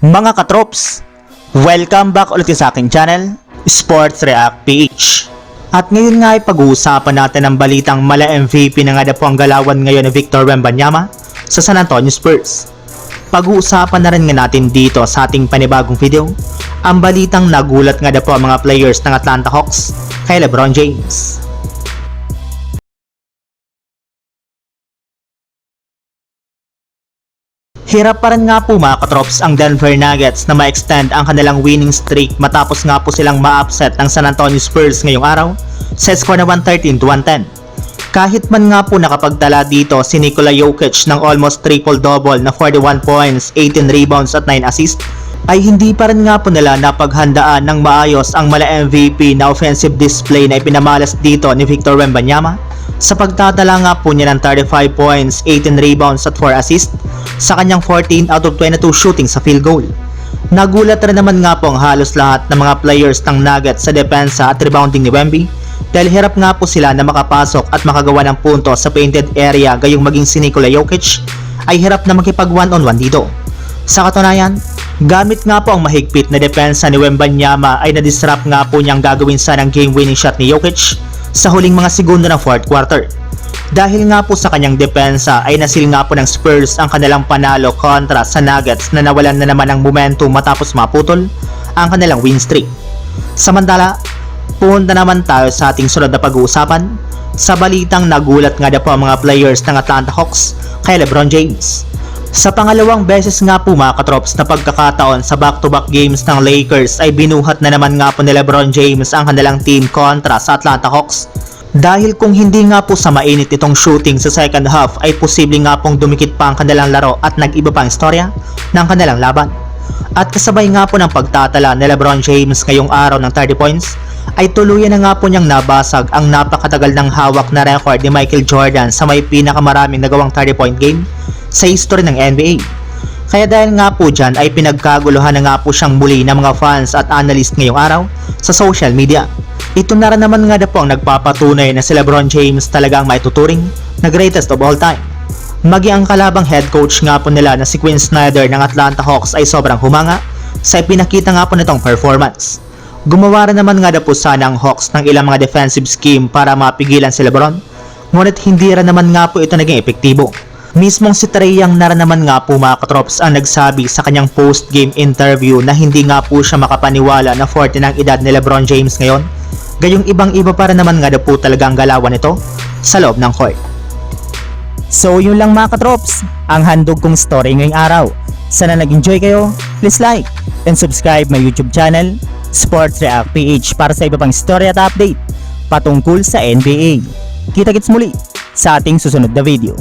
Mga katrops, welcome back ulit sa aking channel, Sports React PH. At ngayon nga ay pag-uusapan natin ang balitang mala MVP na nga na po ang galawan ngayon ni Victor Wembanyama sa San Antonio Spurs. Pag-uusapan na rin nga natin dito sa ating panibagong video ang balitang nagulat nga na po ang mga players ng Atlanta Hawks kay LeBron James. Hirap pa rin nga po mga katrops ang Denver Nuggets na ma-extend ang kanilang winning streak matapos nga po silang ma-upset ng San Antonio Spurs ngayong araw sa score na 113-110. Kahit man nga po nakapagtala dito si Nikola Jokic ng almost triple-double na 41 points, 18 rebounds at 9 assists, ay hindi pa rin nga po nila napaghandaan ng maayos ang mala MVP na offensive display na ipinamalas dito ni Victor Wembanyama sa pagtatala nga po niya ng 35 points, 18 rebounds at 4 assists sa kanyang 14 out of 22 shooting sa field goal. Nagulat rin naman nga po ang halos lahat ng mga players ng Nuggets sa depensa at rebounding ni Wemby dahil hirap nga po sila na makapasok at makagawa ng punto sa painted area, gayong maging si Nikola Jokic ay hirap na makipag one-on-one dito. Sa katunayan, gamit nga po ang mahigpit na depensa ni Wembanyama ay na-disrupt nga po niyang gagawin sana ng game-winning shot ni Jokic sa huling mga segundo ng fourth quarter. Dahil nga po sa kanyang depensa ay nasil nga po ng Spurs ang kanilang panalo kontra sa Nuggets na nawalan na naman ng momentum matapos maputol ang kanilang win streak. Samantala, punta naman tayo sa ating sunod na pag-uusapan sa balitang nagulat nga na po ang mga players ng Atlanta Hawks kay LeBron James. Sa pangalawang beses nga po mga katrops na pagkakataon sa back-to-back games ng Lakers ay binuhat na naman nga po ni LeBron James ang kanilang team kontra sa Atlanta Hawks. Dahil kung hindi nga po sa mainit itong shooting sa second half ay posible nga pong dumikit pa ang kanilang laro at nag-iba pa ang istorya ng kanilang laban. At kasabay nga po ng pagtatala ni LeBron James ngayong araw ng 30 points ay tuluyan na nga po niyang nabasag ang napakatagal ng hawak na record ni Michael Jordan sa may pinakamaraming nagawang 30-point game sa history ng NBA. Kaya dahil nga po dyan ay pinagkaguluhan na nga po siyang muli ng mga fans at analyst ngayong araw sa social media. Ito na rin naman nga na po ang nagpapatunay na si LeBron James talagang maituturing na greatest of all time. Maging ang kalabang head coach nga po nila na si Quinn Snyder ng Atlanta Hawks ay sobrang humanga sa ipinakita nga po nitong performance. Gumawa rin naman nga na po sana ang Hawks ng ilang mga defensive scheme para mapigilan si LeBron, ngunit hindi rin naman nga po ito naging epektibo. Mismong si Trae Young na rin naman nga po mga katrops ang nagsabi sa kanyang post-game interview na hindi nga po siya makapaniwala na 40 ng edad ni LeBron James ngayon. Gayong ibang-iba pa rin naman nga na po talagang galawan nito sa loob ng court. So yun lang mga katrops, ang handog kong story ngayong araw. Sana nag-enjoy kayo, please like and subscribe my YouTube channel, Sports React PH, para sa iba pang story at update patungkol sa NBA. Kita-kits muli sa ating susunod na video.